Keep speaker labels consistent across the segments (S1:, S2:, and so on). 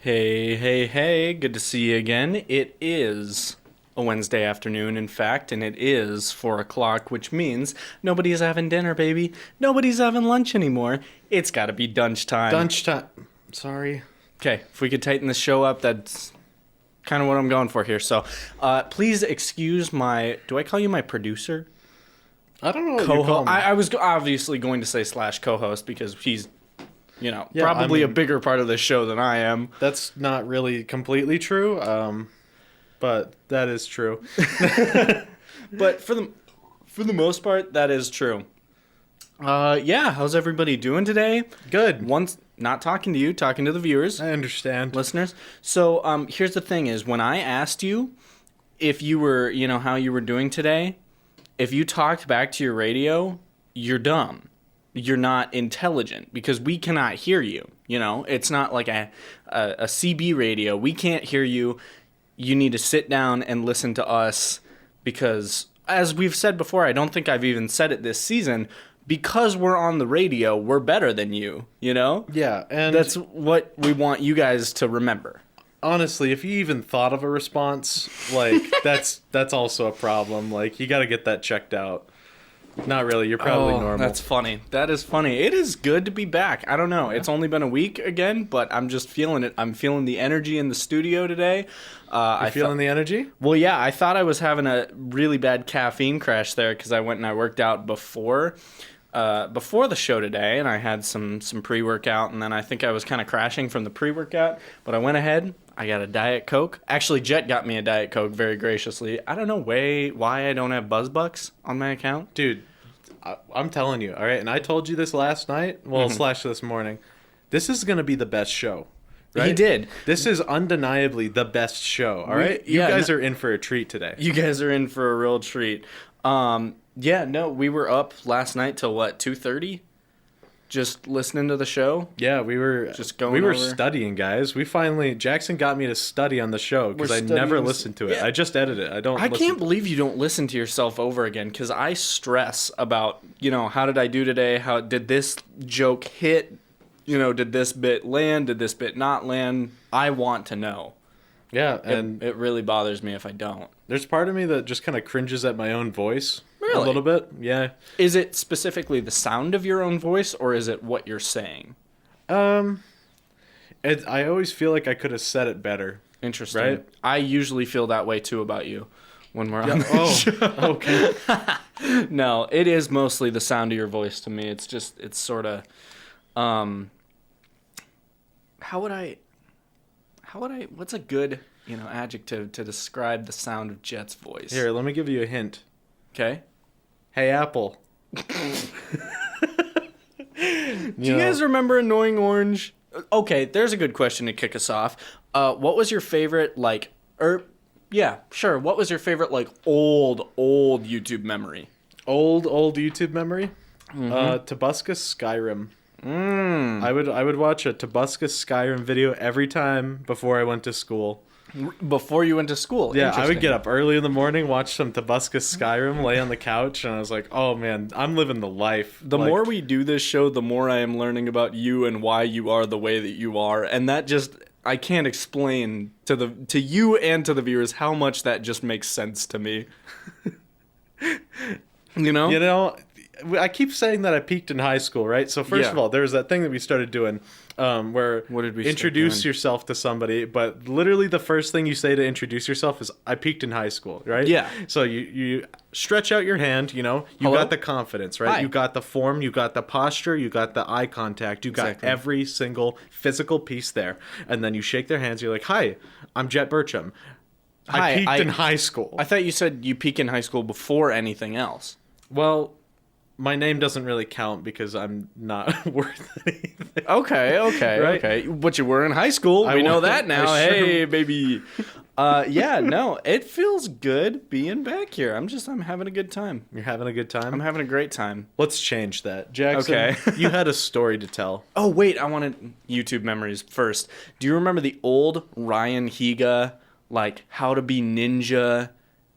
S1: Hey, hey, hey, good to see you again. It is a Wednesday afternoon, in fact, and it is 4 o'clock, which means nobody's having dinner, baby. Nobody's having lunch anymore. It's gotta be dunch time.
S2: Dunch time. Sorry.
S1: Okay, if we could tighten this show up, that's kind of what I'm going for here. So, please excuse my, do I call you my producer?
S2: I don't know what you call me.
S1: I was obviously going to say / co-host because he's, probably a bigger part of this show than I am.
S2: That's not really completely true, but that is true.
S1: But for the most part, that is true. Yeah, how's everybody doing today?
S2: Good.
S1: Once not talking to you, talking to the viewers,
S2: I understand.
S1: listeners. So, here's the thing: is when I asked you if you were, how you were doing today, if you talked back to your radio, you're dumb. You're not intelligent because we cannot hear you. It's not like a CB radio. We can't hear you. You need to sit down and listen to us because, as we've said before, I don't think I've even said it this season, because we're on the radio, we're better than you,
S2: Yeah, and
S1: That's what we want you guys to remember.
S2: honestly, if you even thought of a response, like, that's also a problem. Like, you got to get that checked out. Not really. You're probably normal.
S1: That's funny. That is funny. It is good to be back. I don't know. It's only been a week again, but I'm just feeling it. I'm feeling the energy in the studio today.
S2: You feeling the energy?
S1: Well, yeah. I thought I was having a really bad caffeine crash there because I went and I worked out before the show today, and I had some pre-workout, and then I think I was kind of crashing from the pre-workout, but I went ahead. I got a Diet Coke. Actually, Jet got me a Diet Coke very graciously. I don't know why I don't have BuzzBucks on my account.
S2: Dude, I'm telling you, all right? And I told you this last night, well, / this morning. This is going to be the best show, right?
S1: He did.
S2: This is undeniably the best show, all right? You guys are in for a treat today.
S1: You guys are in for a real treat. Yeah, no, we were up last night till what, 2:30? Just listening to the show.
S2: Yeah, we were
S1: over.
S2: studying, guys. Jackson got me to study on the show because I never listened to it.
S1: Yeah.
S2: I just edit it.
S1: I can't believe you don't listen to yourself over again because I stress about, how did I do today? How did this joke hit? Did this bit land? Did this bit not land? I want to know.
S2: Yeah, and
S1: it really bothers me if I don't.
S2: There's part of me that just kind of cringes at my own voice.
S1: Really?
S2: A little bit, yeah.
S1: Is it specifically the sound of your own voice, or is it what you're saying?
S2: I always feel like I could have said it better.
S1: Interesting.
S2: Right?
S1: I usually feel that way, too, about you when we're on the show.
S2: Okay.
S1: No, it is mostly the sound of your voice to me. It's sort of, what's a good, adjective to describe the sound of Jet's voice?
S2: Here, let me give you a hint.
S1: Okay.
S2: Hey, Apple.
S1: Do you guys remember Annoying Orange? Okay, there's a good question to kick us off. What was your favorite, what was your favorite, old YouTube memory?
S2: Old YouTube memory?
S1: Mm-hmm.
S2: Tobuscus Skyrim. I would watch a Tobuscus Skyrim video every time before I went to school.
S1: Before you went to school?
S2: Yeah, I would get up early in the morning, watch some Tobuscus Skyrim, lay on the couch, and I was like, oh man, I'm living the life.
S1: The more we do this show, the more I am learning about you and why you are the way that you are, and that just, I can't explain to you and to the viewers how much that just makes sense to me.
S2: I keep saying that I peaked in high school, right? So first of all, there was that thing that we started doing where
S1: what did we
S2: introduce yourself to somebody, but literally the first thing you say to introduce yourself is, I peaked in high school, right?
S1: Yeah.
S2: So you stretch out your hand, you
S1: Hello?
S2: got the confidence, right?
S1: Hi.
S2: You got the form, you got the posture, you got the eye contact, you got every single physical piece there. And then you shake their hands, you're like, hi, I'm Jet Burcham. I peaked in high school.
S1: I thought you said you peak in high school before anything else.
S2: Well, my name doesn't really count because I'm not worth anything.
S1: Okay,
S2: Right?
S1: okay. But you were in high school. We know that now. Hey, baby. Yeah, no, it feels good being back here. I'm having a good time.
S2: You're having a good time?
S1: I'm having a great time.
S2: Let's change that. Jackson,
S1: Okay.
S2: You had a story to tell.
S1: Oh, wait, I wanted YouTube memories first. Do you remember the old Ryan Higa, How to Be Ninja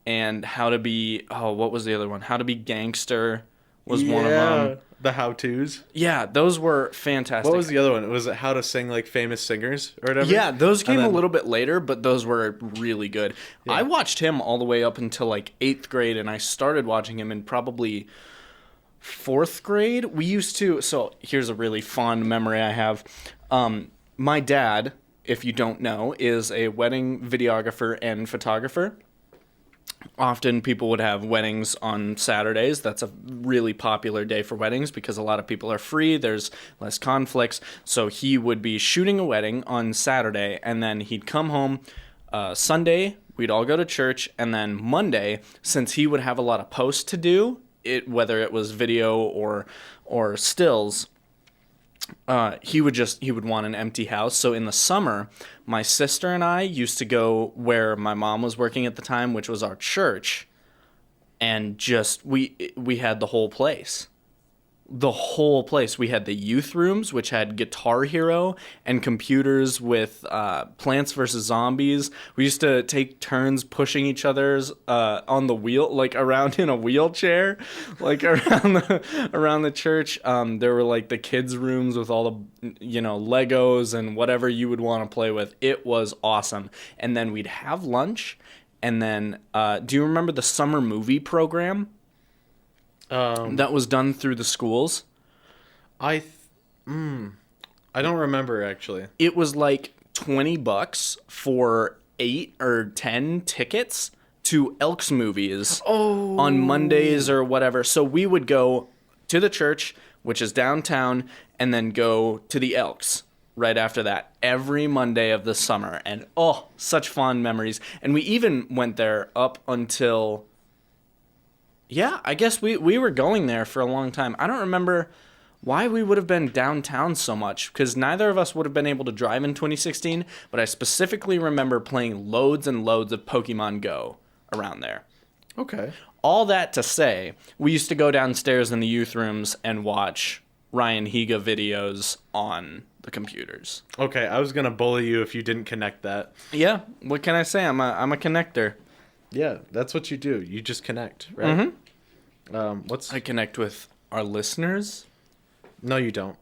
S1: and How to Be, what was the other one? How to Be Gangster was one of them.
S2: The how-tos.
S1: Yeah, those were fantastic.
S2: What was the other one? Was it how to sing like famous singers or whatever?
S1: Yeah, those came a little bit later, but those were really good. Yeah. I watched him all the way up until like 8th grade, and I started watching him in probably 4th grade. We used to, so here's a really fond memory I have. My dad, if you don't know, is a wedding videographer and photographer. Often people would have weddings on Saturdays. That's a really popular day for weddings because a lot of people are free. There's less conflicts. So he would be shooting a wedding on Saturday, and then he'd come home Sunday. We'd all go to church, and then Monday, since he would have a lot of posts to do, whether it was video or stills, he would want an empty house. So in the summer, my sister and I used to go where my mom was working at the time, which was our church, and just we had the whole place. The whole place. We had the youth rooms, which had Guitar Hero and computers with Plants vs. Zombies. We used to take turns pushing each other's on the wheel, like around in a wheelchair, like around the church. There were like the kids' rooms with all the Legos and whatever you would want to play with. It was awesome. And then we'd have lunch, and then do you remember the summer movie program? That was done through the schools.
S2: I don't remember actually.
S1: It was like $20 for 8 or 10 tickets to Elks movies on Mondays or whatever. So we would go to the church, which is downtown, and then go to the Elks right after that every Monday of the summer. And such fond memories. And we even went there up until... Yeah, I guess we were going there for a long time. I don't remember why we would have been downtown so much, because neither of us would have been able to drive in 2016, but I specifically remember playing loads and loads of Pokemon Go around there.
S2: Okay.
S1: All that to say, we used to go downstairs in the youth rooms and watch Ryan Higa videos on the computers.
S2: Okay, I was going to bully you if you didn't connect that.
S1: Yeah, what can I say? I'm a connector.
S2: Yeah, that's what you do. You just connect, right?
S1: Mm-hmm.
S2: I
S1: connect with our listeners.
S2: No, you don't.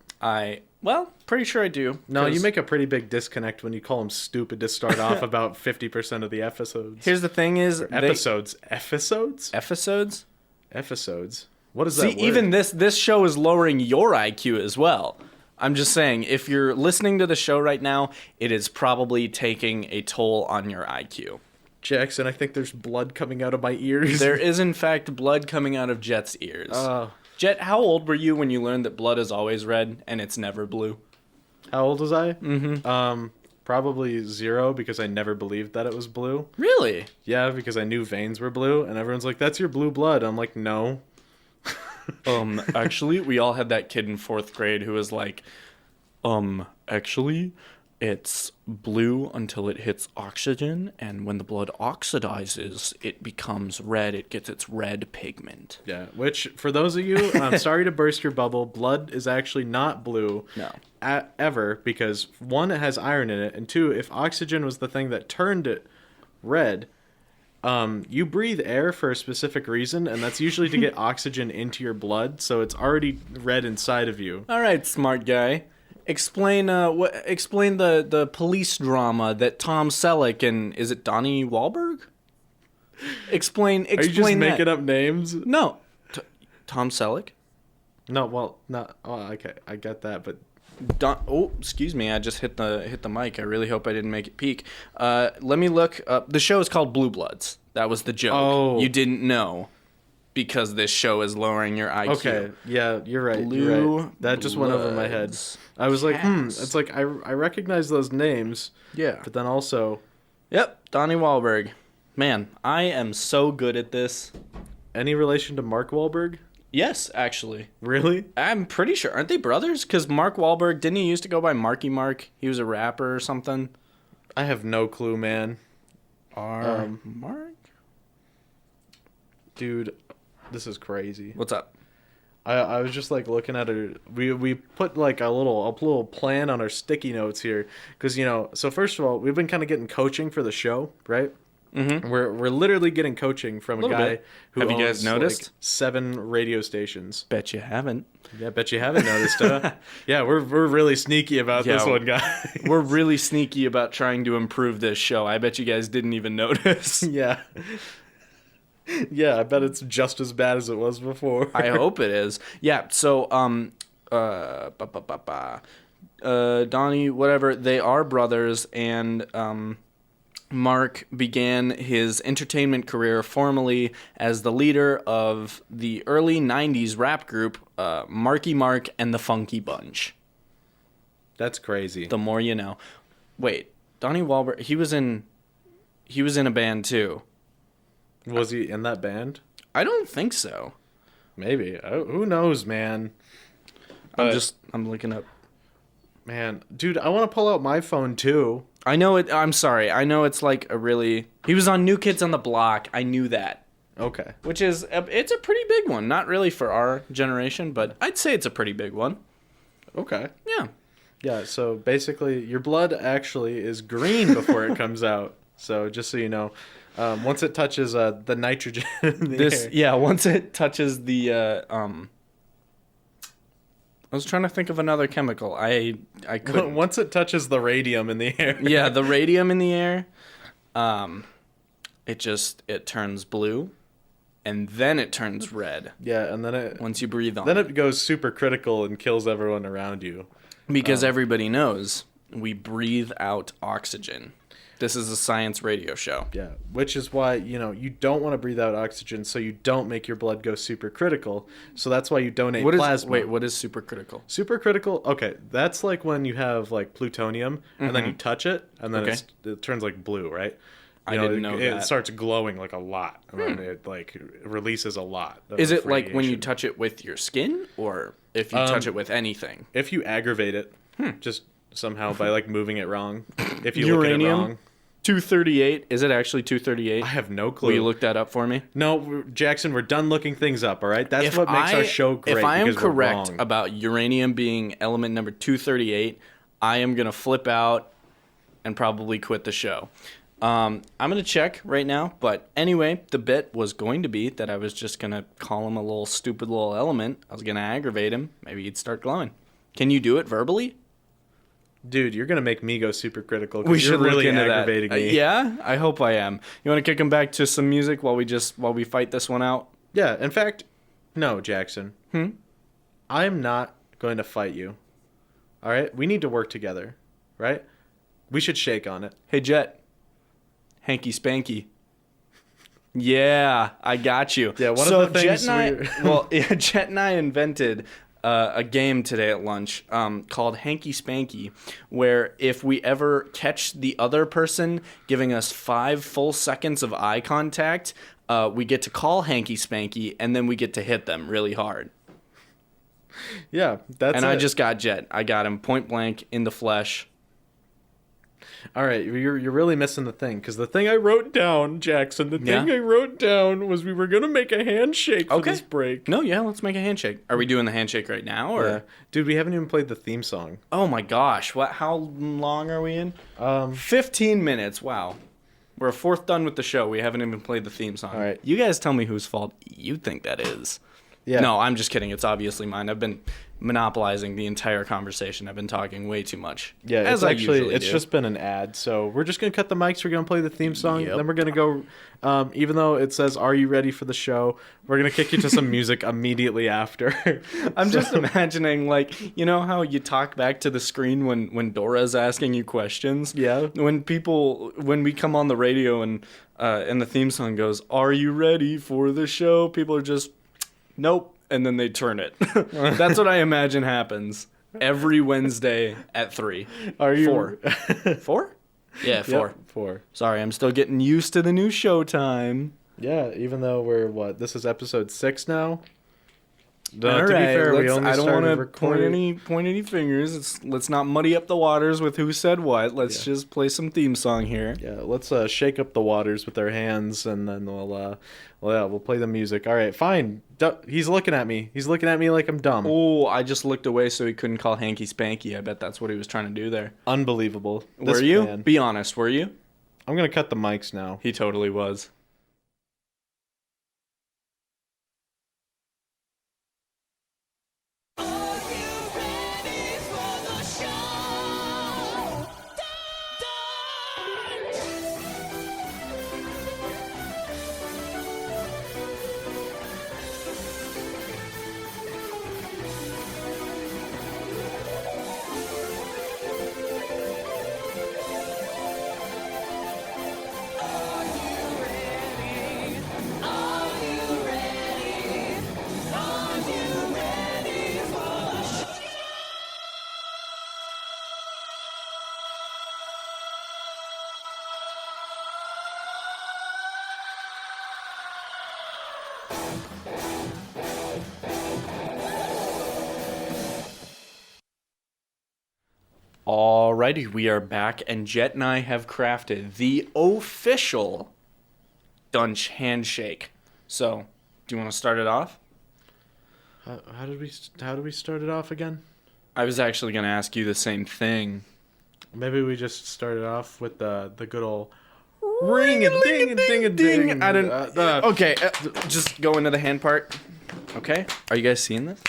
S1: Pretty sure I do.
S2: No, you make a pretty big disconnect when you call them stupid to start off about 50% of the episodes.
S1: Here's the thing is...
S2: Episodes. Episodes?
S1: Episodes?
S2: Episodes. What is that word?
S1: Even this show is lowering your IQ as well. I'm just saying, if you're listening to the show right now, it is probably taking a toll on your IQ.
S2: Jackson, I think there's blood coming out of my ears.
S1: There is, in fact, blood coming out of Jet's ears. Jet, how old were you when you learned that blood is always red and it's never blue?
S2: How old was I?
S1: Mm-hmm.
S2: Probably 0, because I never believed that it was blue.
S1: Really?
S2: Yeah, because I knew veins were blue, and everyone's like, that's your blue blood. I'm like, no.
S1: Actually, we all had that kid in 4th grade who was like, actually... It's blue until it hits oxygen, and when the blood oxidizes, it becomes red. It gets its red pigment.
S2: Yeah, which, for those of you, I'm sorry to burst your bubble, blood is actually not blue ever, because 1, it has iron in it, and 2, if oxygen was the thing that turned it red, you breathe air for a specific reason, and that's usually to get oxygen into your blood, so it's already red inside of you.
S1: All right, smart guy. Explain the police drama that Tom Selleck and is it Donnie Wahlberg? Explain
S2: Are you just making up names?
S1: No, Tom Selleck.
S2: No, well, not. Oh, okay, I get that, but
S1: excuse me, I just hit the mic. I really hope I didn't make it peak. Let me look up. The show is called Blue Bloods. That was the joke.
S2: Oh,
S1: you didn't know. Because this show is lowering your IQ.
S2: Okay, yeah, you're right. You're right. That just went over my head. I was like, it's like I recognize those names.
S1: Yeah.
S2: But then also...
S1: Yep, Donnie Wahlberg. Man, I am so good at this.
S2: Any relation to Mark Wahlberg?
S1: Yes, actually.
S2: Really?
S1: I'm pretty sure. Aren't they brothers? Because Mark Wahlberg, didn't he used to go by Marky Mark? He was a rapper or something.
S2: I have no clue, man.
S1: Mark?
S2: Dude... This is crazy.
S1: What's up?
S2: I was just like looking at her. We put like a little plan on our sticky notes here because so first of all we've been kind of getting coaching for the show, right? We're literally getting coaching from a guy
S1: bit.
S2: who
S1: Have you
S2: owns
S1: guys noticed?
S2: like 7 radio stations.
S1: Bet you haven't.
S2: Yeah, bet you haven't noticed. Yeah, we're really sneaky about this one, guy.
S1: We're really sneaky about trying to improve this show. I bet you guys didn't even notice.
S2: Yeah. Yeah, I bet it's just as bad as it was before.
S1: I hope it is. Yeah, so Donnie, whatever, they are brothers, and Mark began his entertainment career formally as the leader of the early 90s rap group Marky Mark and the Funky Bunch.
S2: That's crazy.
S1: The more you know. Wait, Donnie Wahlberg, he was in a band too.
S2: Was he in that band?
S1: I don't think so.
S2: Maybe. Who knows, man?
S1: I'm looking up.
S2: Man, dude, I want to pull out my phone too.
S1: I know it. I'm sorry. I know it's like he was on New Kids on the Block. I knew that.
S2: Okay.
S1: Which is, it's a pretty big one. Not really for our generation, but I'd say it's a pretty big one.
S2: Okay.
S1: Yeah.
S2: Yeah, so basically your blood actually is green before it comes out. So just so you know, once it touches the nitrogen in the air.
S1: Yeah, once it touches the I was trying to think of another chemical. I couldn't.
S2: Once it touches the radium in the air.
S1: Yeah, the radium in the air, it turns blue, and then it turns red.
S2: Yeah, and then
S1: once you breathe on
S2: then it goes super critical and kills everyone around you.
S1: Because everybody knows we breathe out oxygen. This is a science radio show.
S2: Yeah, which is why, you don't want to breathe out oxygen, so you don't make your blood go supercritical. So that's why you donate plasma.
S1: What is supercritical?
S2: Supercritical? Okay, that's like when you have like plutonium, and then you touch it, and then it turns like blue, right?
S1: I didn't know that.
S2: It starts glowing like a lot, and then it like releases a lot.
S1: Is it like when you touch it with your skin, or if you touch it with anything?
S2: If you aggravate it, just somehow by like moving it wrong. If you look at it wrong.
S1: 238. Is it actually 238?
S2: I have no clue.
S1: Will you look that up for me?
S2: No, Jackson, we're done looking things up, all right? That's what makes our show great.
S1: If I am correct about uranium being element number 238, I am going to flip out and probably quit the show. I'm going to check right now, but anyway, the bit was going to be that I was just going to call him a little stupid little element. I was going to aggravate him. Maybe he'd start glowing. Can you do it verbally?
S2: Dude, you're gonna make me go super critical.
S1: We should
S2: really
S1: look into
S2: aggravating
S1: that.
S2: me.
S1: Yeah, I hope I am. You want to kick him back to some music while we fight this one out?
S2: Yeah. In fact, no, Jackson. I'm not going to fight you. All right. We need to work together. Right. We should shake on it.
S1: Hey, Jet. Hanky Spanky. Yeah, I got you.
S2: Yeah. One of the things.
S1: Jet and I invented a game today at lunch called Hanky Spanky, where if we ever catch the other person giving us 5 full seconds of eye contact, we get to call Hanky Spanky, and then we get to hit them really hard.
S2: Yeah, that's
S1: I just got Jet. I got him point blank in the flesh.
S2: All right, you're really missing the thing, because the thing I wrote down, Jackson, I wrote down was we were going to make a handshake for this break.
S1: No, yeah, let's make a handshake. Are we doing the handshake right now? Or?
S2: Yeah. Dude, we haven't even played the theme song.
S1: Oh my gosh, how long are we in? 15 minutes, wow. We're a fourth done with the show. We haven't even played the theme song.
S2: All right.
S1: You guys tell me whose fault you think that is. Yeah. No, I'm just kidding. It's obviously mine. I've been monopolizing the entire conversation. I've been talking way too much.
S2: Yeah, it's just been an ad. So we're just going to cut the mics. We're going to play the theme song. Yep. Then we're going to go, even though it says, "Are you ready for the show?" We're going to kick you to some music immediately after.
S1: I'm just imagining, like, you know how you talk back to the screen when Dora's asking you questions?
S2: Yeah.
S1: When we come on the radio and the theme song goes, "Are you ready for the show?" People are just, nope. And then they turn it. That's what I imagine happens every Wednesday at 3.
S2: Are you
S1: 4? 4? Yeah, 4.
S2: Yep, 4.
S1: Sorry, I'm still getting used to the new show time.
S2: Yeah, even though this is episode 6 now.
S1: To be fair, I don't want to point any fingers. Let's not muddy up the waters with who said what. Let's just play some theme song here.
S2: Yeah, let's shake up the waters with our hands, and then we'll play the music. All right, fine. He's looking at me. He's looking at me like I'm dumb.
S1: Oh, I just looked away so he couldn't call Hanky Spanky. I bet that's what he was trying to do there.
S2: Unbelievable.
S1: Were you? Be honest. Were you?
S2: I'm gonna cut the mics now.
S1: He totally was. Alrighty, we are back, and Jet and I have crafted the official DUNCH handshake. So, do you want to start it off?
S2: How did we start it off again?
S1: I was actually going to ask you the same thing.
S2: Maybe we just started off with the good old ring a ding a ding a ding.
S1: I didn't. Okay, just go into the hand part. Okay, are you guys seeing this?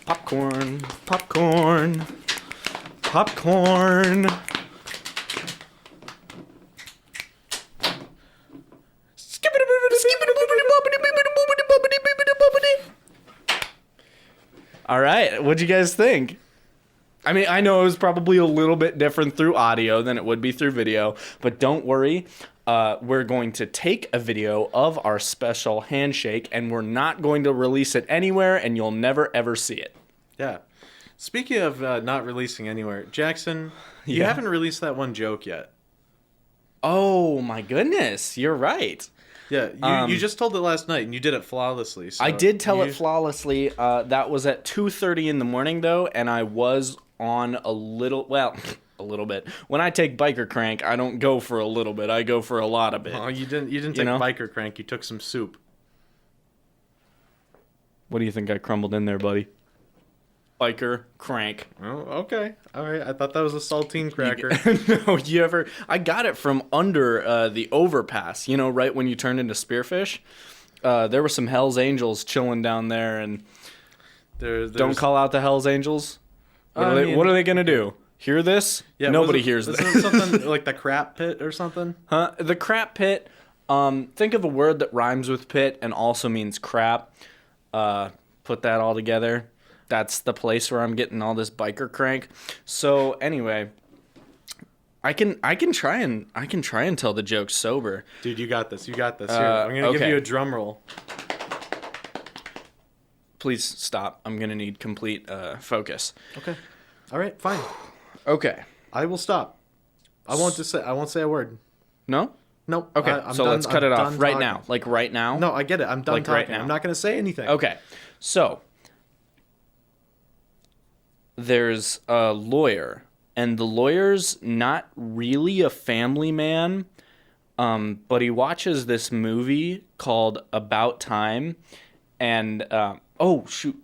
S1: Popcorn, popcorn, popcorn. All right, what'd you guys think? I mean, I know it was probably a little bit different through audio than it would be through video, but don't worry. We're going to take a video of our special handshake, and we're not going to release it anywhere, and you'll never, ever see it.
S2: Yeah. Speaking of not releasing anywhere, Jackson, you haven't released that one joke yet.
S1: Oh, my goodness. You're right.
S2: Yeah, you just told it last night, and you did it flawlessly. So
S1: I did tell it flawlessly. That was at 2:30 in the morning, though, and I was on a little bit. When I take biker crank, I don't go for a little bit. I go for a lot of it.
S2: Oh, you didn't take biker crank. You took some soup.
S1: What do you think I crumbled in there, buddy? Biker crank.
S2: Oh, okay. All right. I thought that was a saltine cracker.
S1: No, I got it from under the overpass, right when you turn into Spearfish. There were some Hell's Angels chilling down there, and don't call out the Hell's Angels. What are they going to do? Hear this? Yeah, nobody hears this.
S2: Isn't it something like the crap pit or something?
S1: Huh? The crap pit. Think of a word that rhymes with pit and also means crap. Put that all together. That's the place where I'm getting all this biker crank. So anyway, I can try and tell the joke sober.
S2: Dude, you got this. Here, I'm gonna give you a drum roll.
S1: Please stop. I'm gonna need complete focus.
S2: Okay. All right. Fine.
S1: Okay.
S2: I will stop. I won't say a word.
S1: No?
S2: Nope.
S1: Okay. Let's cut it off right now. Like right now?
S2: No, I get it. I'm done talking. Right now. I'm not gonna say anything.
S1: Okay. So there's a lawyer, and the lawyer's not really a family man, but he watches this movie called About Time, and oh shoot,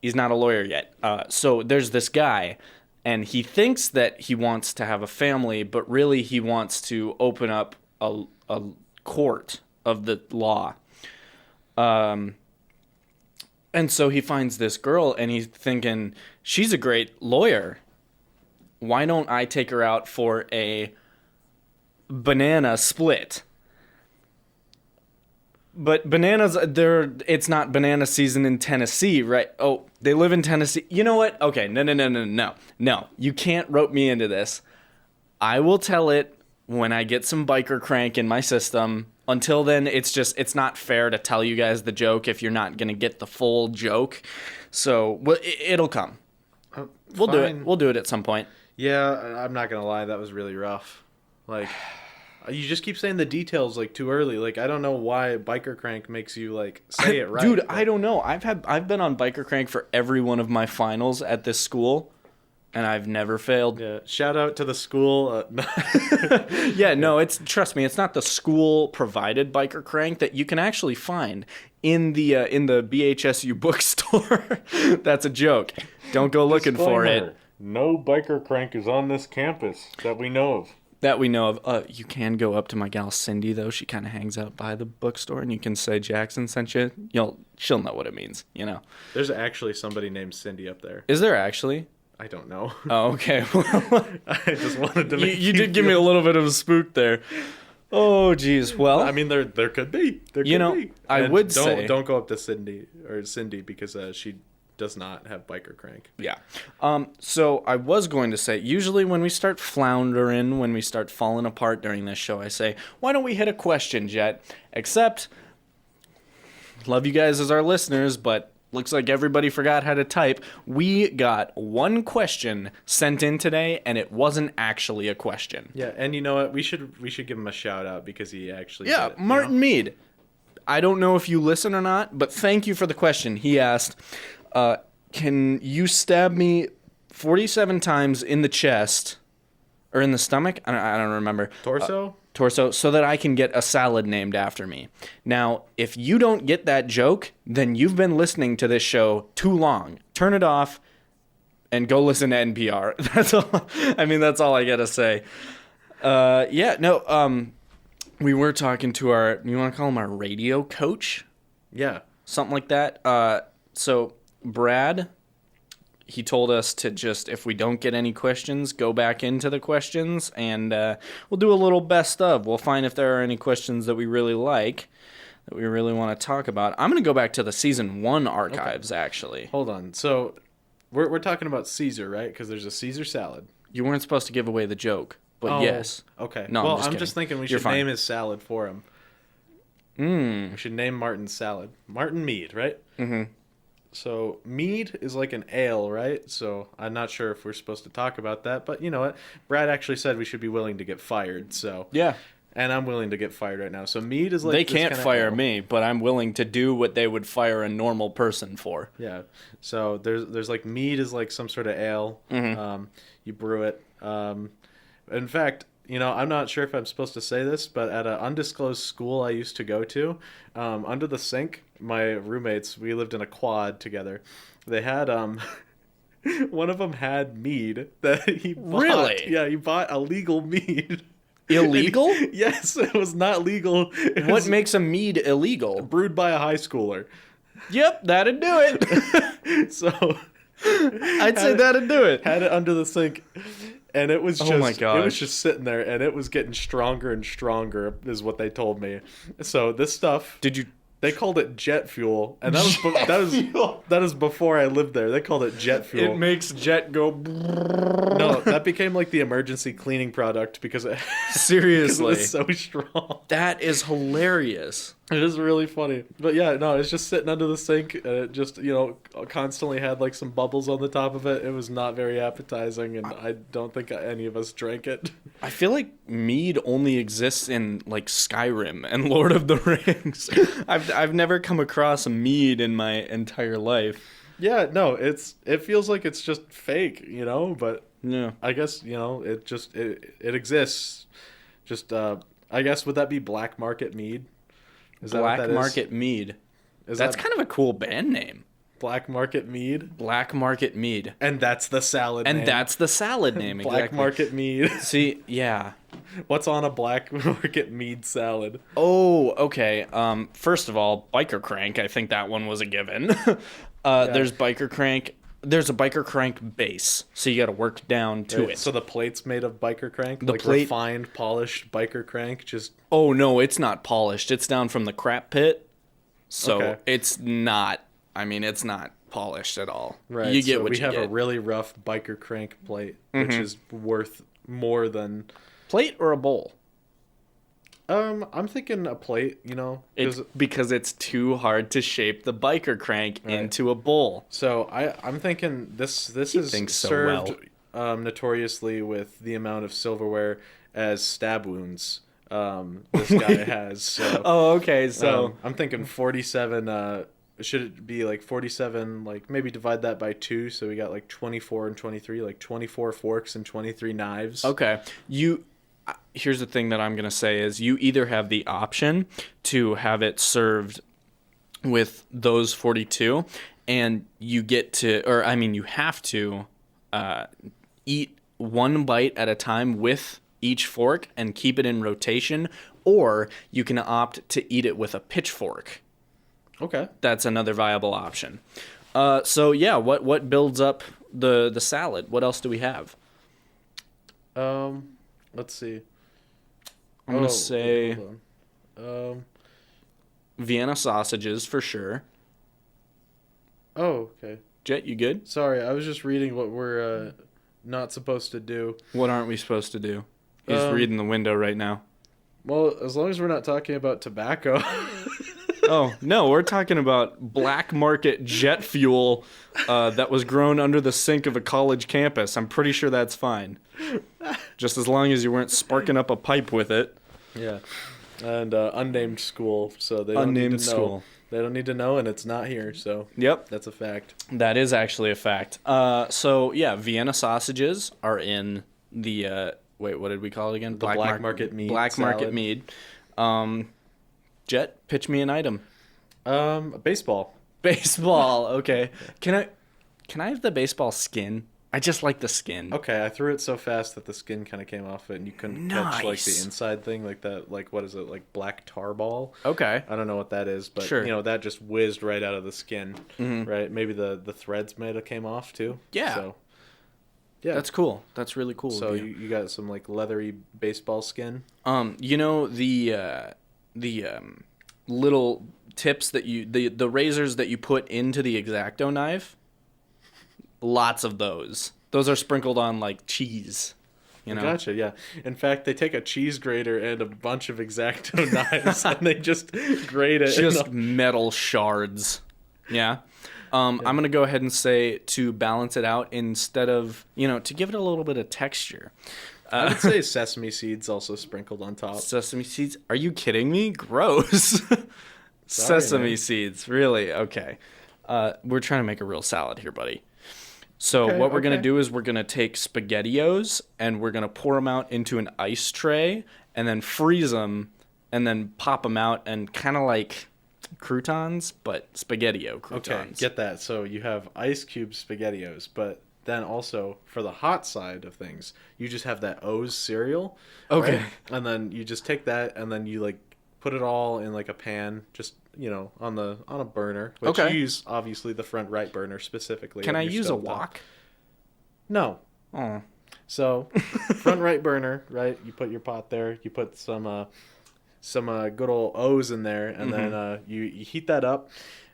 S1: he's not a lawyer yet. So there's this guy, and he thinks that he wants to have a family, but really he wants to open up a court of the law. And so he finds this girl, and he's thinking, she's a great lawyer. Why don't I take her out for a banana split? But bananas, it's not banana season in Tennessee, right? Oh, they live in Tennessee. You know what? Okay, no. You can't rope me into this. I will tell it when I get some biker crank in my system. Until then, it's not fair to tell you guys the joke if you're not going to get the full joke. So, it'll come. We'll do it. We'll do it at some point.
S2: Yeah, I'm not going to lie. That was really rough. Like, you just keep saying the details, like, too early. Like, I don't know why biker crank makes you, like, say it right.
S1: Dude, but I don't know. I've been on biker crank for every one of my finals at this school. And I've never failed.
S2: Yeah. Shout out to the school.
S1: Yeah, no, trust me, it's not the school provided biker crank that you can actually find in the BHSU bookstore. That's a joke. Don't go looking for it.
S2: No biker crank is on this campus that we know of.
S1: That we know of. You can go up to my gal Cindy, though. She kind of hangs out by the bookstore, and you can say Jackson sent you. She'll know what it means, you know.
S2: There's actually somebody named Cindy up there.
S1: Is there actually?
S2: I don't know.
S1: Oh, okay.
S2: I just wanted to make
S1: you did give me a little bit of a spook there. Oh, geez. Well,
S2: I mean, there could be. There could be.
S1: I
S2: And
S1: would say...
S2: Don't go up to Cindy because she does not have biker crank.
S1: Yeah. So I was going to say, usually when we start floundering, when we start falling apart during this show, I say, why don't we hit a question, Jet? Except, love you guys as our listeners, but looks like everybody forgot how to type. We got one question sent in today, and it wasn't actually a question.
S2: Yeah, and you know what? We should give him a shout out because he actually
S1: Yeah,
S2: did it,
S1: Martin Mead. I don't know if you listen or not, but thank you for the question. He asked, can you stab me 47 times in the chest or in the stomach? I don't remember. Torso, so that I can get a salad named after me. Now, if you don't get that joke, then you've been listening to this show too long. Turn it off and go listen to NPR. That's all. I mean, that's all I gotta say. We were talking to you want to call him our radio coach?
S2: Yeah.
S1: Something like that. So Brad, he told us to just, if we don't get any questions, go back into the questions, and we'll do a little best of. We'll find if there are any questions that we really like, that we really want to talk about. I'm going to go back to the season 1 archives, actually.
S2: Hold on. So we're talking about Caesar, right? Because there's a Caesar salad.
S1: You weren't supposed to give away the joke, but yes.
S2: Okay.
S1: No,
S2: well,
S1: I'm
S2: just thinking we should name his salad for him. We should name Martin's salad. Martin Mead, right?
S1: Mm-hmm.
S2: So mead is like an ale, right? So I'm not sure if we're supposed to talk about that, but you know what? Brad actually said we should be willing to get fired. So
S1: yeah,
S2: and I'm willing to get fired right now. So mead is like
S1: they can't fire me, but I'm willing to do what they would fire a normal person for.
S2: Yeah. So there's like mead is like some sort of ale.
S1: Mm-hmm.
S2: You brew it. In fact, you know, I'm not sure if I'm supposed to say this, but at an undisclosed school I used to go to, under the sink, my roommates, we lived in a quad together. They had, one of them had mead that he bought.
S1: Really?
S2: Yeah, he bought illegal mead.
S1: Illegal?
S2: Yes, it was not legal.
S1: What makes a mead illegal?
S2: Brewed by a high schooler.
S1: Yep, that'd do it.
S2: So
S1: I'd say that'd do it.
S2: Had it under the sink. And it was just,
S1: oh my gosh.
S2: It was just sitting there, and it was getting stronger and stronger, is what they told me. So this stuff, they called it jet fuel, and that is before I lived there. They called it jet fuel.
S1: It makes jet go.
S2: No, that became like the emergency cleaning product because it
S1: seriously,
S2: because it was so strong.
S1: That is hilarious.
S2: It is really funny. But yeah, no, it's just sitting under the sink, and it just, you know, constantly had like some bubbles on the top of it. It was not very appetizing, and I don't think any of us drank it.
S1: I feel like mead only exists in like Skyrim and Lord of the Rings. I've never come across a mead in my entire life.
S2: Yeah, no, it feels like it's just fake, you know, but
S1: yeah.
S2: I guess, you know, it exists. Just I guess, would that be black market mead?
S1: Is Black that Market Mead. That's kind of a cool band name.
S2: Black Market Mead?
S1: Black Market Mead.
S2: And that's the salad name.
S1: And that's the salad name,
S2: Black
S1: exactly.
S2: Market Mead.
S1: See, yeah.
S2: What's on a Black Market Mead salad?
S1: Oh, okay. First of all, Biker Crank. I think that one was a given. There's Biker Crank. There's a Biker Crank base, so you got to work down to it.
S2: So the plate's made of Biker Crank?
S1: The plate...
S2: refined, polished Biker Crank? Just...
S1: Oh, no, it's not polished. It's down from the crap pit, so it's not... I mean, it's not polished at all.
S2: Right,
S1: you get
S2: so
S1: what you get.
S2: We have a really rough Biker Crank plate, which is worth more than...
S1: Plate or a bowl?
S2: I'm thinking a plate, you know.
S1: Because it's too hard to shape the Biker Crank into a bowl.
S2: So I'm thinking this is served notoriously with the amount of silverware as stab wounds this guy has. So,
S1: oh, okay. So
S2: I'm thinking 47. Should it be like 47? Like maybe divide that by 2, so we got like 24 and 23, like 24 forks and 23 knives.
S1: Okay, here's the thing that I'm going to say is you either have the option to have it served with those 42 and you get to, or I mean, you have to eat one bite at a time with each fork and keep it in rotation, or you can opt to eat it with a pitchfork.
S2: Okay.
S1: That's another viable option. So yeah, what builds up the salad? What else do we have?
S2: Let's see.
S1: I'm gonna say
S2: hold on.
S1: Vienna sausages for sure.
S2: Oh, okay.
S1: Jet, you good?
S2: Sorry, I was just reading what we're not supposed to do.
S1: What aren't we supposed to do? He's reading the window right now.
S2: Well, as long as we're not talking about tobacco.
S1: Oh, no, we're talking about black market jet fuel that was grown under the sink of a college campus. I'm pretty sure that's fine. Just as long as you weren't sparking up a pipe with it.
S2: Yeah. And unnamed school, so they don't need to know.
S1: School.
S2: They don't need to know, and it's not here, so
S1: Yep.
S2: that's a fact.
S1: That is actually a fact. So, yeah, Vienna sausages are in the, wait, what did we call it again?
S2: The black market mead
S1: Black
S2: salad.
S1: market mead. Jet, pitch me an item.
S2: Baseball.
S1: Baseball, okay. Can I have the baseball skin? I just like the skin.
S2: Okay, I threw it so fast that the skin kind of came off it, and you couldn't catch like the
S1: Nice.
S2: inside thing, like that. Like what is it? Like black tar ball?
S1: Okay.
S2: I don't know what that is, but
S1: Sure.
S2: that just whizzed right out of the skin. Right? Maybe the threads might have came off too.
S1: Yeah.
S2: So, yeah.
S1: That's cool. That's really cool.
S2: So
S1: of
S2: you got some like leathery baseball skin.
S1: The little tips that the razors that you put into the X-Acto knife, lots of those. Those are sprinkled on like cheese.
S2: Gotcha, yeah. In fact, they take a cheese grater and a bunch of X-Acto knives and they just grate it.
S1: Just metal shards. Yeah. I'm going to go ahead and say to balance it out instead of, to give it a little bit of texture.
S2: I would say sesame seeds also sprinkled on top.
S1: Sesame seeds? Are you kidding me? Gross. Sesame seeds. Really? Okay. We're trying to make a real salad here, buddy. So what we're going to do is we're going to take SpaghettiOs and we're going to pour them out into an ice tray and then freeze them and then pop them out and kind of like croutons, but SpaghettiO croutons.
S2: Okay, get that. So you have ice cube SpaghettiOs, but then also for the hot side of things, you just have that O's cereal.
S1: Okay.
S2: Right? And then you just take that and then you like put it all in like a pan, just on a burner. Which
S1: Okay.
S2: you use obviously the front right burner specifically.
S1: Can
S2: of
S1: I
S2: your
S1: use a
S2: stovetop.
S1: wok?
S2: No.
S1: Oh.
S2: So front right burner, right? You put your pot there. You put some good old O's in there, and then you heat that up.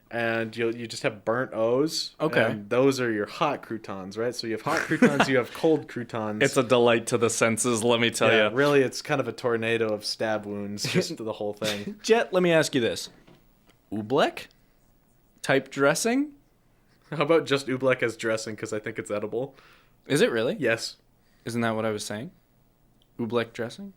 S2: And you just have burnt O's.
S1: Okay.
S2: And those are your hot croutons, right? So you have hot croutons, you have cold croutons.
S1: It's a delight to the senses, let me tell you.
S2: Really, it's kind of a tornado of stab wounds, just the whole thing.
S1: Jet, let me ask you this. Oobleck type dressing?
S2: How about just oobleck as dressing, because I think it's edible?
S1: Is it really?
S2: Yes.
S1: Isn't that what I was saying? Oobleck dressing?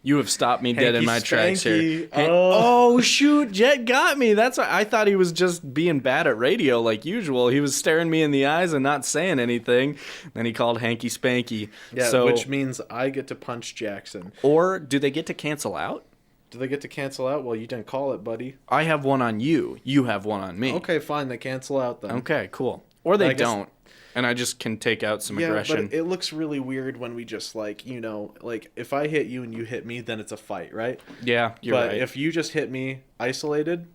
S1: You have stopped me dead in my tracks here. Oh, shoot, Jet got me. That's why I thought he was just being bad at radio like usual. He was staring me in the eyes and not saying anything. Then he called Hanky Spanky.
S2: Yeah,
S1: so,
S2: which means I get to punch Jackson.
S1: Or do they get to cancel out?
S2: Do they get to cancel out? Well, you didn't call it, buddy.
S1: I have one on you. You have one on me.
S2: Okay, fine. They cancel out then.
S1: Okay, cool. Or they
S2: I guess-
S1: don't. And I just can take out some aggression.
S2: But it looks really weird when we just like, like if I hit you and you hit me, then it's a fight, right?
S1: Yeah, you're
S2: But
S1: right.
S2: if you just hit me isolated,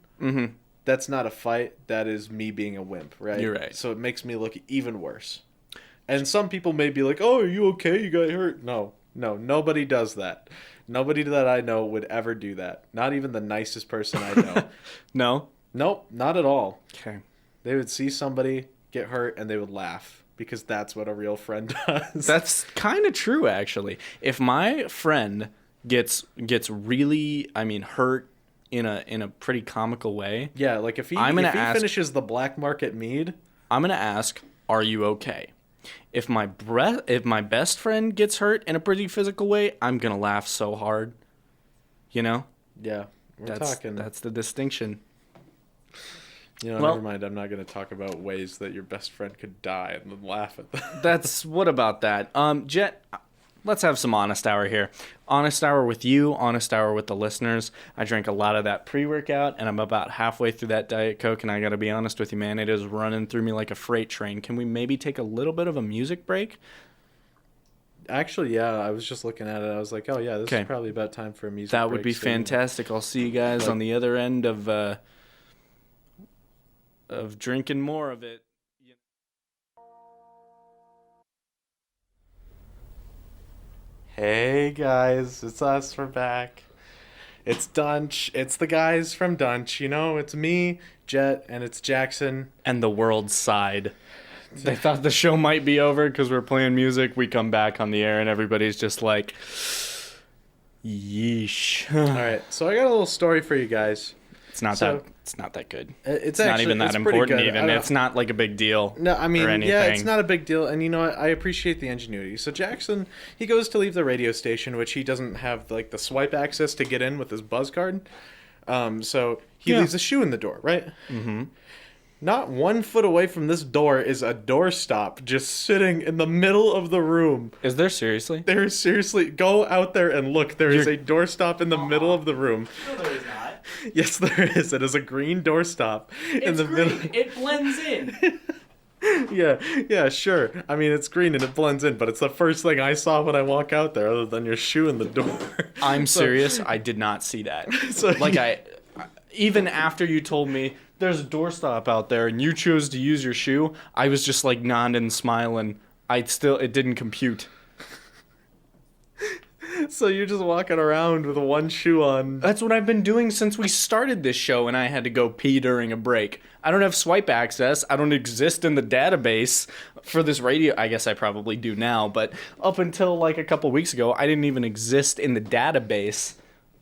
S2: that's not a fight. That is me being a wimp, right?
S1: You're right.
S2: So it makes me look even worse. And some people may be like, "Oh, are you okay? You got hurt?" No, nobody does that. Nobody that I know would ever do that. Not even the nicest person I know.
S1: No?
S2: Nope, not at all.
S1: Okay.
S2: They would see somebody get hurt and they would laugh because that's what a real friend does.
S1: That's kind of true, actually. If my friend gets really, hurt in a pretty comical way,
S2: yeah, like if he finishes the black market mead,
S1: I'm gonna ask, "Are you okay?" If my best friend gets hurt in a pretty physical way, I'm gonna laugh so hard.
S2: yeah,
S1: That's the distinction.
S2: Never mind. I'm not going to talk about ways that your best friend could die and then laugh at them.
S1: What about that? Jet, let's have some honest hour here. Honest hour with you, honest hour with the listeners. I drank a lot of that pre-workout, and I'm about halfway through that Diet Coke, and I got to be honest with you, man. It is running through me like a freight train. Can we maybe take a little bit of a music break?
S2: Actually, yeah, I was just looking at it. I was like, oh, yeah, this is probably about time for a music break.
S1: That would be fantastic. I'll see you guys on the other end of drinking more of it.
S2: Hey guys, it's us. We're back. It's DUNCH. It's the guys from DUNCH. You know, it's me, Jet, and it's Jackson.
S1: And the world sighed. They thought the show might be over because we're playing music. We come back on the air and everybody's just like, yeesh.
S2: All right, so I got a little story for you guys.
S1: It's not that good.
S2: It's
S1: not even that important. Even it's not like a big deal.
S2: No, I mean, yeah, it's not a big deal. And you know what? I appreciate the ingenuity. So Jackson, he goes to leave the radio station, which he doesn't have like the swipe access to get in with his buzz card. So he leaves a shoe in the door, right? Mm-hmm. Not 1 foot away from this door is a doorstop just sitting in the middle of the room.
S1: Is there seriously?
S2: There is seriously. Go out there and look. There is a doorstop in the middle of the room.
S1: No, there is not.
S2: Yes, there is. It is a green doorstop in the middle.
S1: It blends in.
S2: Yeah, sure. I mean, it's green and it blends in, but it's the first thing I saw when I walk out there, other than your shoe in the door.
S1: I'm serious. I did not see that. Even after you told me there's a doorstop out there and you chose to use your shoe, I was just like nodding and smiling. It didn't compute.
S2: So you're just walking around with one shoe on.
S1: That's what I've been doing since we started this show and I had to go pee during a break. I don't have swipe access. I don't exist in the database for this radio. I guess I probably do now, but up until like a couple weeks ago, I didn't even exist in the database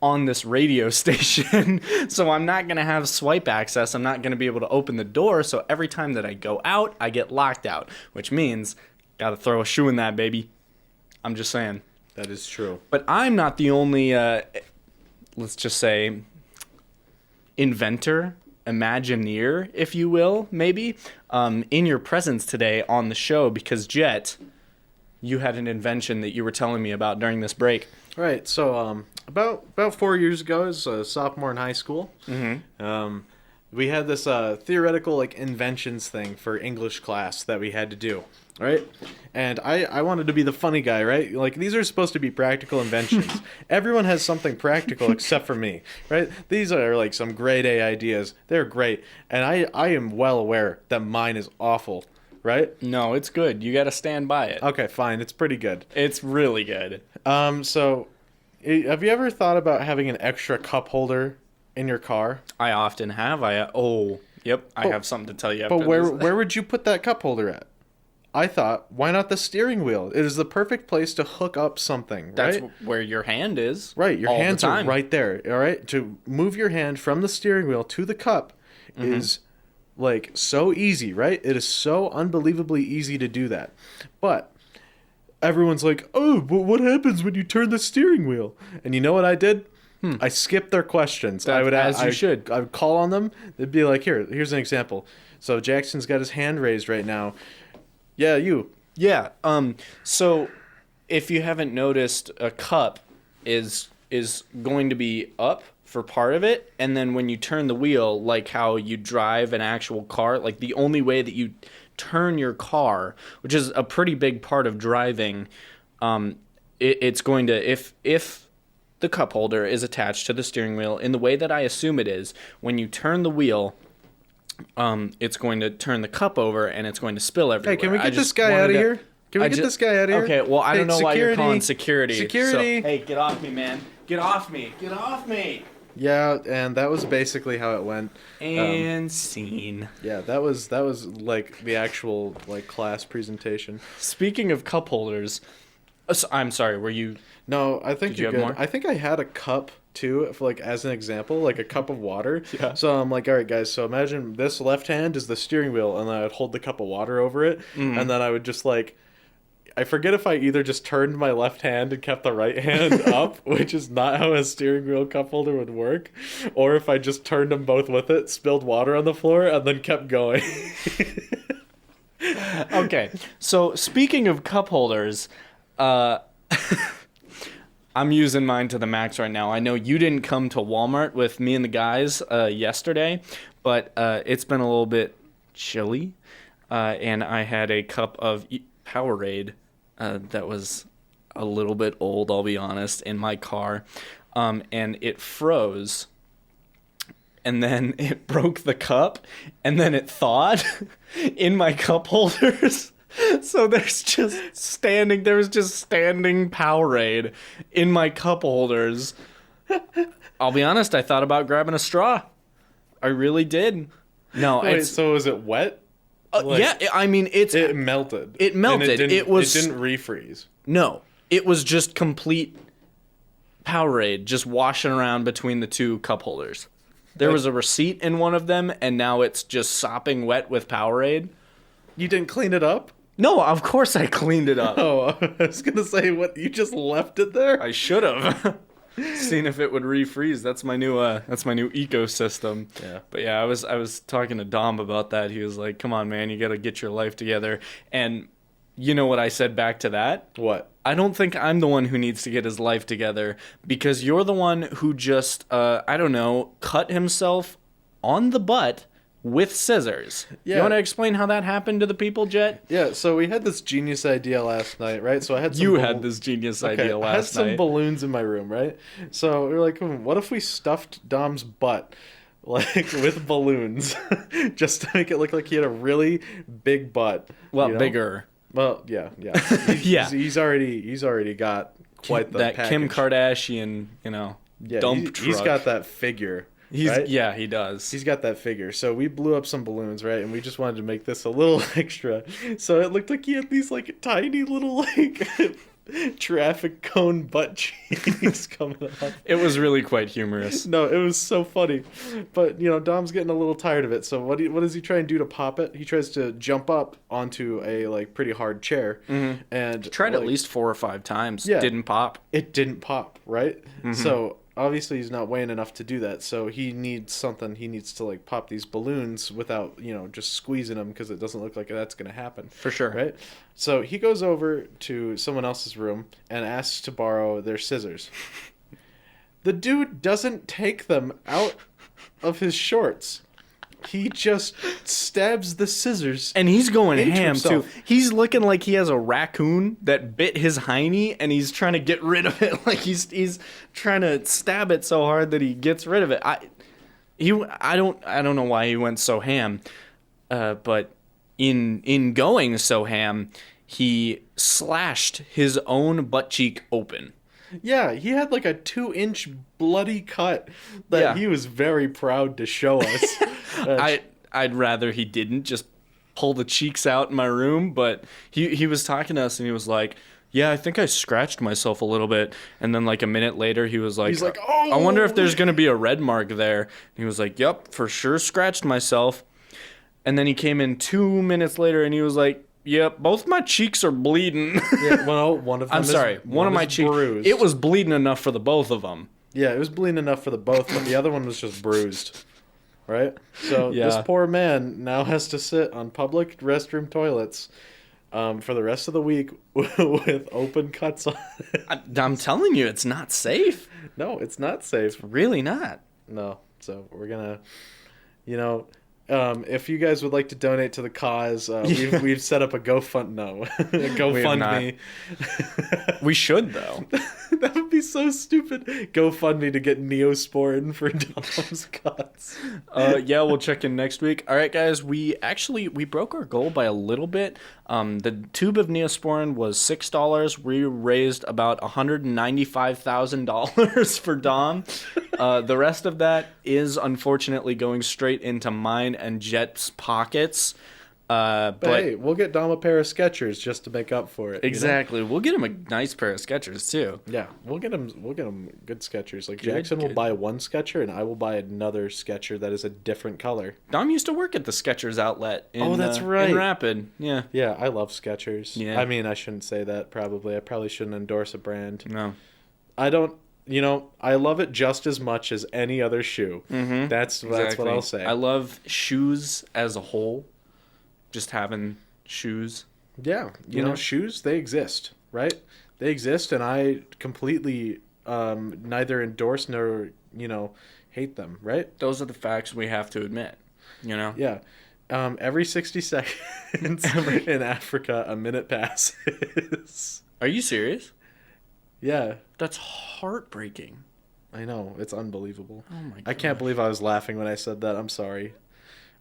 S1: on this radio station. So I'm not going to have swipe access. I'm not going to be able to open the door. So every time that I go out, I get locked out, which means got to throw a shoe in that, baby. I'm just saying.
S2: That is true.
S1: But I'm not the only, let's just say, inventor, Imagineer, if you will, maybe, in your presence today on the show, because Jet, you had an invention that you were telling me about during this break.
S2: Right. So about 4 years ago, as a sophomore in high school, we had this theoretical like inventions thing for English class that we had to do. Right? And I wanted to be the funny guy, right? Like, these are supposed to be practical inventions. Everyone has something practical except for me, right? These are, like, some grade A ideas. They're great. And I am well aware that mine is awful, right?
S1: No, it's good. You got to stand by it.
S2: Okay, fine. It's pretty good.
S1: It's really good.
S2: So, have you ever thought about having an extra cup holder in your car?
S1: I often have. I have something to tell you after
S2: this. But where would you put that cup holder at? I thought, why not the steering wheel? It is the perfect place to hook up something, right?
S1: That's where your hand is.
S2: Right, your hands are right there, all right? To move your hand from the steering wheel to the cup is, like, so easy, right? It is so unbelievably easy to do that. But everyone's like, oh, but what happens when you turn the steering wheel? And you know what I did? I skipped their questions. I would call on them. They'd be like, here's an example. So Jackson's got his hand raised right now. Yeah, you.
S1: Yeah. So if you haven't noticed, a cup is going to be up for part of it, and then when you turn the wheel, like how you drive an actual car, like the only way that you turn your car, which is a pretty big part of driving, it's going to, if the cup holder is attached to the steering wheel in the way that I assume it is, when you turn the wheel, it's going to turn the cup over and it's going to spill everywhere.
S2: Hey, can we get this guy out of here? Can we get this guy out of here?
S1: Okay, well, I don't know why you're calling security.
S2: Security.
S1: So, hey, get off me, man. Get off me. Get off me.
S2: Yeah, and that was basically how it went.
S1: And scene.
S2: Yeah, that was like the actual like class presentation.
S1: Speaking of cup holders, I'm sorry, were you...
S2: No, I think
S1: you're good. More?
S2: I think I had a cup too, for like as an example, like a cup of water.
S1: Yeah.
S2: So I'm like, all right, guys. So imagine this left hand is the steering wheel, and then I would hold the cup of water over it, and then I would just like, I forget if I either just turned my left hand and kept the right hand up, which is not how a steering wheel cup holder would work, or if I just turned them both with it, spilled water on the floor, and then kept going.
S1: Okay, so speaking of cup holders, I'm using mine to the max right now. I know you didn't come to Walmart with me and the guys yesterday, but it's been a little bit chilly, and I had a cup of Powerade that was a little bit old, I'll be honest, in my car, and it froze, and then it broke the cup, and then it thawed in my cup holders. So there was just standing Powerade in my cup holders. I'll be honest, I thought about grabbing a straw. I really did. No,
S2: Wait, so is it wet?
S1: Yeah, I mean it
S2: melted.
S1: It melted.
S2: It
S1: It
S2: didn't refreeze.
S1: No, it was just complete Powerade just washing around between the two cup holders. There was a receipt in one of them, and now it's just sopping wet with Powerade.
S2: You didn't clean it up?
S1: No, of course I cleaned it up.
S2: Oh, I was gonna say, what? You just left it there?
S1: I should have. Seen if it would refreeze. That's my new ecosystem.
S2: Yeah.
S1: But yeah, I was talking to Dom about that. He was like, "Come on, man, you got to get your life together." And you know what I said back to that?
S2: What?
S1: I don't think I'm the one who needs to get his life together, because you're the one who just cut himself on the butt with scissors.
S2: Yeah.
S1: You want to explain how that happened to the people, Jet?
S2: Yeah, so we had this genius idea last night, right? So I had
S1: had this genius idea last night.
S2: I had some balloons in my room, right? So we were like, what if we stuffed Dom's butt like with balloons just to make it look like he had a really big butt?
S1: Well, bigger.
S2: Well, yeah. He's already got quite the
S1: that
S2: package.
S1: Kim Kardashian, dump truck.
S2: He's got that figure. Right?
S1: Yeah, he does.
S2: He's got that figure. So we blew up some balloons, right? And we just wanted to make this a little extra. So it looked like he had these like tiny little like traffic cone butt cheeks coming up.
S1: It was really quite humorous.
S2: No, it was so funny. But, Dom's getting a little tired of it. So what does he try and do to pop it? He tries to jump up onto a like pretty hard chair.
S1: Mm-hmm.
S2: And
S1: tried at least 4 or 5 times.
S2: Yeah.
S1: Didn't pop.
S2: It didn't pop, right?
S1: Mm-hmm.
S2: So obviously he's not weighing enough to do that, so he needs something. He needs to like pop these balloons without just squeezing them, because it doesn't look like that's going to happen.
S1: For sure.
S2: Right? So he goes over to someone else's room and asks to borrow their scissors. The dude doesn't take them out of his shorts. He just stabs the scissors.
S1: And he's going ham,
S2: himself.
S1: too. He's looking like he has a raccoon that bit his hiney, and he's trying to get rid of it. Like he's trying to stab it so hard that he gets rid of it. I don't know why he went so ham. But in going so ham, he slashed his own butt cheek open.
S2: Yeah, he had like a 2-inch bloody cut that he was very proud to show us.
S1: I'd rather he didn't just pull the cheeks out in my room, but he was talking to us and he was like, "Yeah, I think I scratched myself a little bit." And then like a minute later he was like,
S2: "Oh,
S1: I wonder if there's going to be a red mark there." And he was like, "Yep, for sure scratched myself." And then he came in 2 minutes later and he was like, "Yep, both my cheeks are bleeding."
S2: Yeah, well, one of them
S1: one of my cheeks
S2: bruised.
S1: It was bleeding enough for the both of them.
S2: Yeah, it was bleeding enough for the both, but the other one was just bruised. Right? So this poor man now has to sit on public restroom toilets for the rest of the week with open cuts on it.
S1: I'm telling you, it's not safe.
S2: No, it's not safe.
S1: It's really not.
S2: No. So we're going to, if you guys would like to donate to the cause, we've set up a GoFundMe.
S1: We should, though.
S2: That would be so stupid. GoFundMe to get Neosporin for Dom's cuts.
S1: Yeah, we'll check in next week. All right, guys, we broke our goal by a little bit. The tube of Neosporin was $6. We raised about $195,000 for Dom. The rest of that is unfortunately going straight into mine and Jet's pockets. But
S2: hey, we'll get Dom a pair of Skechers just to make up for it.
S1: Exactly. We'll get him a nice pair of Skechers too.
S2: Yeah, we'll get him good Skechers. Like Jackson will buy one Skecher and I will buy another Skecher that is a different color.
S1: Dom used to work at the Skechers outlet
S2: that's right.
S1: in Rapid. Yeah.
S2: Yeah, I love Skechers.
S1: Yeah.
S2: I mean, I shouldn't say that probably. I probably shouldn't endorse a brand.
S1: No.
S2: I don't. I love it just as much as any other shoe.
S1: Mm-hmm.
S2: That's what I'll say.
S1: I love shoes as a whole. Just having shoes.
S2: Yeah, shoes, they exist, right? They exist, and I completely neither endorse nor hate them. Right?
S1: Those are the facts we have to admit.
S2: Yeah. Every 60 seconds in Africa, a minute passes.
S1: Are you serious?
S2: Yeah.
S1: That's heartbreaking.
S2: I know. It's unbelievable.
S1: Oh my god.
S2: I can't believe I was laughing when I said that. I'm sorry.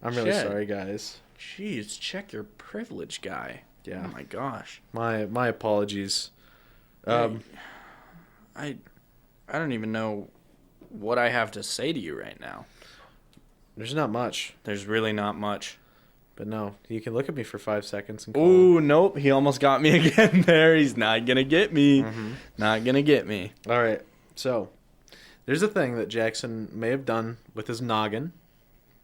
S2: I'm really sorry, guys.
S1: Jeez, check your privilege, guy.
S2: Yeah.
S1: Oh my gosh.
S2: My apologies.
S1: I don't even know what I have to say to you right now.
S2: There's not much.
S1: There's really not much.
S2: But no, you can look at me for 5 seconds and call.
S1: Ooh, nope. He almost got me again there. He's not going to get me.
S2: Mm-hmm.
S1: Not going to get me.
S2: All right. So, there's a thing that Jackson may have done with his noggin,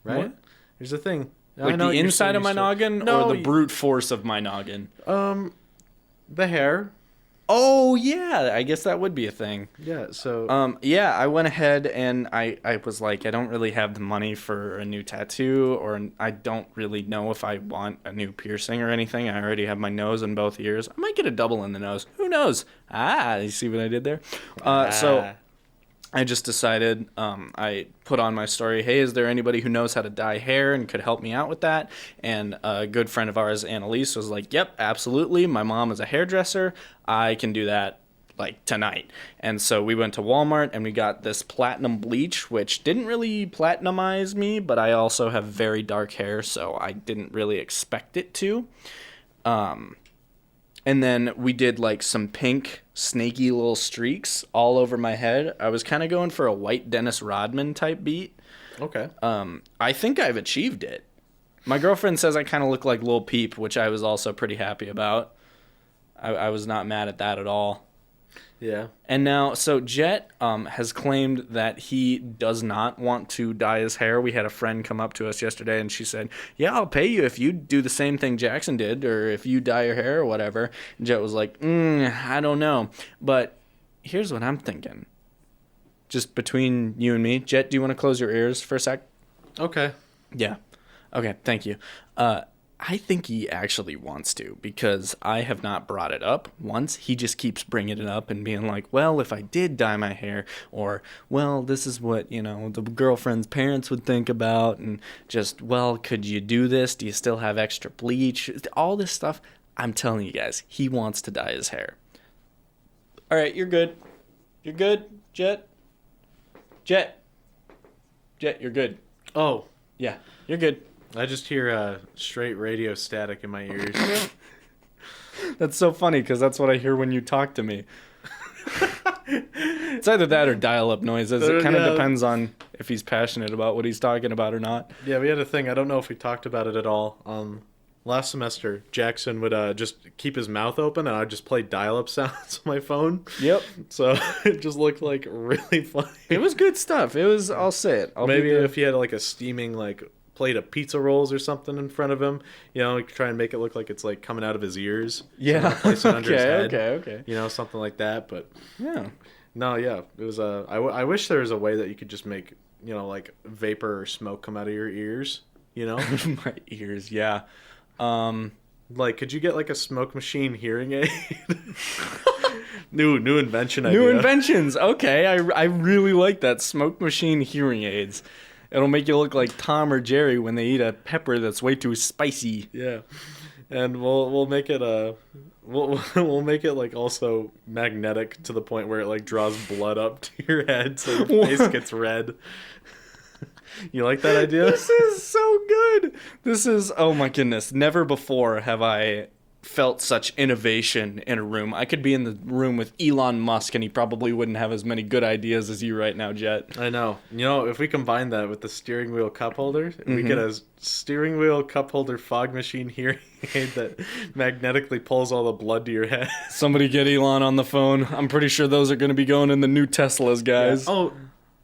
S2: right?
S1: What?
S2: There's a thing.
S1: Like the inside of my noggin or the brute force of my noggin?
S2: The hair.
S1: Oh, yeah. I guess that would be a thing.
S2: Yeah, so...
S1: yeah, I went ahead and I was like, I don't really have the money for a new tattoo, or I don't really know if I want a new piercing or anything. I already have my nose and both ears. I might get a double in the nose. Who knows? You see what I did there? So I just decided, I put on my story, hey, is there anybody who knows how to dye hair and could help me out with that? And a good friend of ours, Annalise, was like, yep, absolutely. My mom is a hairdresser. I can do that like tonight. And so we went to Walmart and we got this platinum bleach, which didn't really platinumize me, but I also have very dark hair, so I didn't really expect it to. And then we did like some pink snaky little streaks all over my head. I was kind of going for a white Dennis Rodman type beat.
S2: Okay.
S1: I think I've achieved it. My girlfriend says I kind of look like Lil Peep, which I was also pretty happy about. I was not mad at that at all.
S2: Yeah.
S1: And now, so Jet has claimed that he does not want to dye his hair. We had a friend come up to us yesterday, and she said, yeah, I'll pay you if you do the same thing Jackson did, or if you dye your hair or whatever. And Jet was like, I don't know. But here's what I'm thinking. Just between you and me. Jet, do you want to close your ears for a sec?
S2: Okay.
S1: Yeah. Okay, thank you. I think he actually wants to, because I have not brought it up once. He just keeps bringing it up and being like, well, if I did dye my hair, or, well, this is what, the girlfriend's parents would think about, and just, well, could you do this? Do you still have extra bleach? All this stuff. I'm telling you guys, he wants to dye his hair. All right, you're good. You're good, Jet? Jet, you're good.
S2: Oh.
S1: Yeah, you're good.
S2: I just hear straight radio static in my ears.
S1: That's so funny, because that's what I hear when you talk to me. It's either that or dial-up noises. It kind of depends on if he's passionate about what he's talking about or not.
S2: Yeah, we had a thing. I don't know if we talked about it at all. Last semester, Jackson would just keep his mouth open, and I'd just play dial-up sounds on my phone.
S1: Yep.
S2: So it just looked like really funny.
S1: It was good stuff. It was, I'll say it.
S2: Maybe if he had like a steaming plate of pizza rolls or something in front of him, try and make it look like it's like coming out of his ears.
S1: Yeah.
S2: Place it under his head.
S1: Okay.
S2: Something like that. But
S1: yeah.
S2: No, yeah. It was I wish there was a way that you could just make like vapor or smoke come out of your ears.
S1: My ears, yeah.
S2: Like, could you get like a smoke machine hearing aid? New invention idea.
S1: New inventions. Okay, I really like that. Smoke machine hearing aids. It'll make you look like Tom or Jerry when they eat a pepper that's way too spicy.
S2: Yeah, and we'll make it we'll make it like also magnetic to the point where it like draws blood up to your head so your face gets red. You like that idea?
S1: This is so good. This is, oh my goodness. Never before have I felt such innovation in a room. I could be in the room with Elon Musk and he probably wouldn't have as many good ideas as you right now, Jet.
S2: I know. If we combine that with the steering wheel cup holder, we get a steering wheel cup holder fog machine hearing aid that magnetically pulls all the blood to your head.
S1: Somebody get Elon on the phone. I'm pretty sure those are going to be going in the new Teslas, guys.
S2: Yeah. Oh,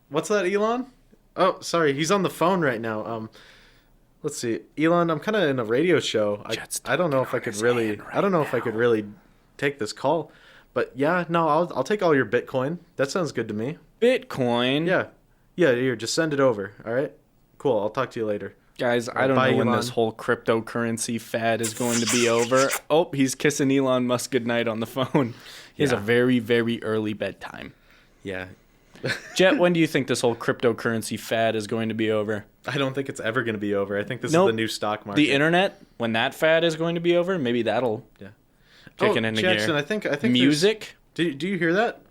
S2: what's that, Elon? Oh, sorry. He's on the phone right now. Let's see, Elon. I'm kind of in a radio show. I don't know if I could really. I don't know if I could really take this call, but yeah, no, I'll take all your Bitcoin. That sounds good to me.
S1: Bitcoin.
S2: Yeah. Here, just send it over. All right. Cool. I'll talk to you later.
S1: Guys, I don't know when this whole cryptocurrency fad is going to be over. Oh, he's kissing Elon Musk goodnight on the phone. He has a very, very early bedtime.
S2: Yeah.
S1: Jet, when do you think this whole cryptocurrency fad is going to be over?
S2: I don't think it's ever going to be over. I think this is the new stock market.
S1: The internet, when that fad is going to be over, maybe that'll kick it into
S2: Jackson,
S1: gear.
S2: I think
S1: music.
S2: Do you hear that?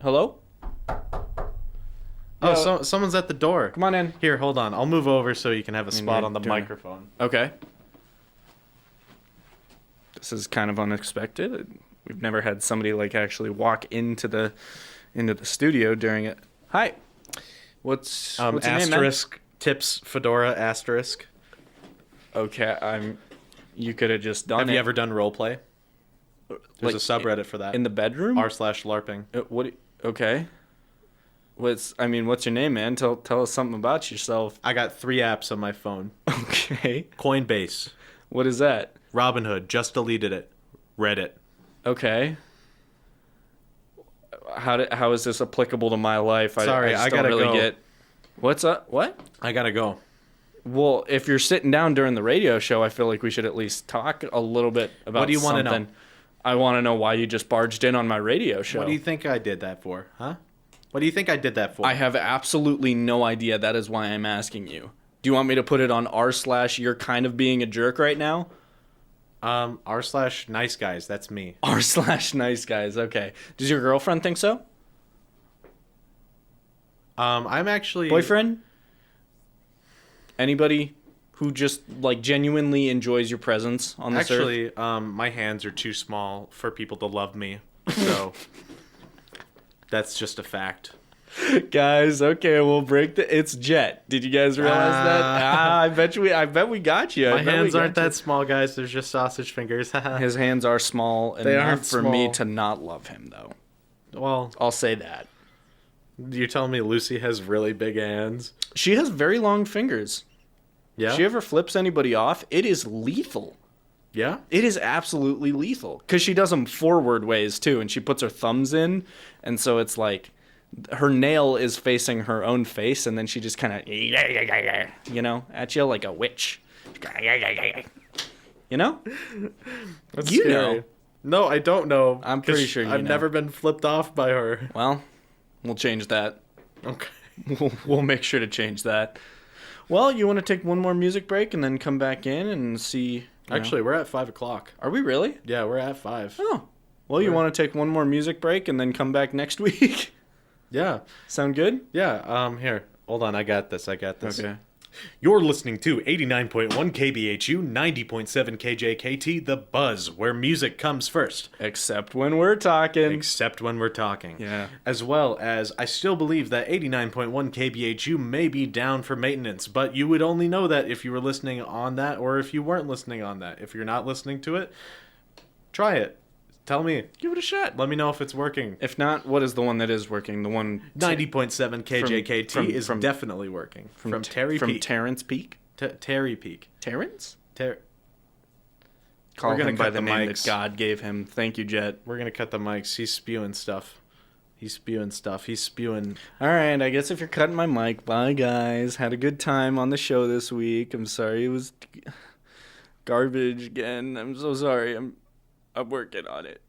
S1: Hello?
S2: Oh, someone's at the door.
S1: Come on in.
S2: Here, hold on. I'll move over so you can have a spot on the microphone.
S1: Okay. This is kind of unexpected. We've never had somebody like actually walk into the studio during it. Hi. What's your
S2: asterisk
S1: name, man?
S2: tips fedora asterisk.
S1: Okay, you could have just done it.
S2: Have you ever done role play? There's a subreddit for that.
S1: In the bedroom?
S2: r/LARPing.
S1: Okay. What's your name, man? Tell us something about yourself.
S2: I got 3 apps on my phone.
S1: Okay.
S2: Coinbase.
S1: What is that?
S2: Robinhood. Just deleted it. Reddit.
S1: Okay. How is this applicable to my life?
S2: Sorry, I gotta
S1: don't really
S2: go.
S1: get. What's up? What?
S2: I gotta go.
S1: Well, if you're sitting down during the radio show, I feel like we should at least talk a little bit about.
S2: What do you want to know?
S1: I want to know why you just barged in on my radio show.
S2: What do you think I did that for? Huh? What do you think I did that for?
S1: I have absolutely no idea. That is why I'm asking you. Do you want me to put it on r/you're kind of being a jerk right now?
S2: r/nice guys. That's me.
S1: r/nice guys. Okay. Does your girlfriend think so?
S2: I'm actually
S1: boyfriend. Anybody who just like genuinely enjoys your presence on this earth?
S2: Actually, my hands are too small for people to love me, so that's just a fact.
S1: Guys, okay, we'll break it's Jet. Did you guys realize that? I bet we got you.
S2: My hands aren't that small, guys. They're just sausage fingers.
S1: His hands are small enough for me to not love him, though.
S2: Well,
S1: I'll say that.
S2: You're telling me Lucy has really big hands?
S1: She has very long fingers.
S2: Yeah.
S1: If she ever flips anybody off, it is lethal.
S2: Yeah?
S1: It is absolutely lethal. Because she does them forward ways, too, and she puts her thumbs in, and so it's like her nail is facing her own face, and then she just kind of, at you like a witch. You know?
S2: That's
S1: you
S2: scary.
S1: know.
S2: No, I don't know.
S1: I'm pretty sure you
S2: I've
S1: know.
S2: never been flipped off by her.
S1: Well, we'll change that.
S2: Okay.
S1: We'll make sure to change that. Well, you want to take one more music break and then come back in and see...
S2: Actually, we're at 5 o'clock.
S1: Are we really?
S2: Yeah, we're at 5.
S1: Oh. Well, you want to take one more music break and then come back next week?
S2: Yeah.
S1: Sound good?
S2: Yeah, here. Hold on, I got this.
S1: Okay.
S2: You're listening to 89.1 KBHU, 90.7 KJKT, The Buzz, where music comes first.
S1: Except when we're talking.
S2: Except when we're talking.
S1: Yeah.
S2: As well as, I still believe that 89.1 KBHU may be down for maintenance, but you would only know that if you were listening on that or if you weren't listening on that. If you're not listening to it, try it. Tell me.
S1: Give it a shot.
S2: Let me know if it's working.
S1: If not, what is the one that is working? The one...
S2: 90.7 KJKT is definitely working. From Terry Peak.
S1: From Terrence Peak?
S2: Terry Peak.
S1: Terrence?
S2: Call
S1: him by the name that God gave him. Thank you, Jet.
S2: We're going to cut the mics. He's spewing stuff. He's spewing...
S1: All right, I guess if you're cutting my mic, bye, guys. Had a good time on the show this week. I'm sorry it was garbage again. I'm so sorry. I'm working on it.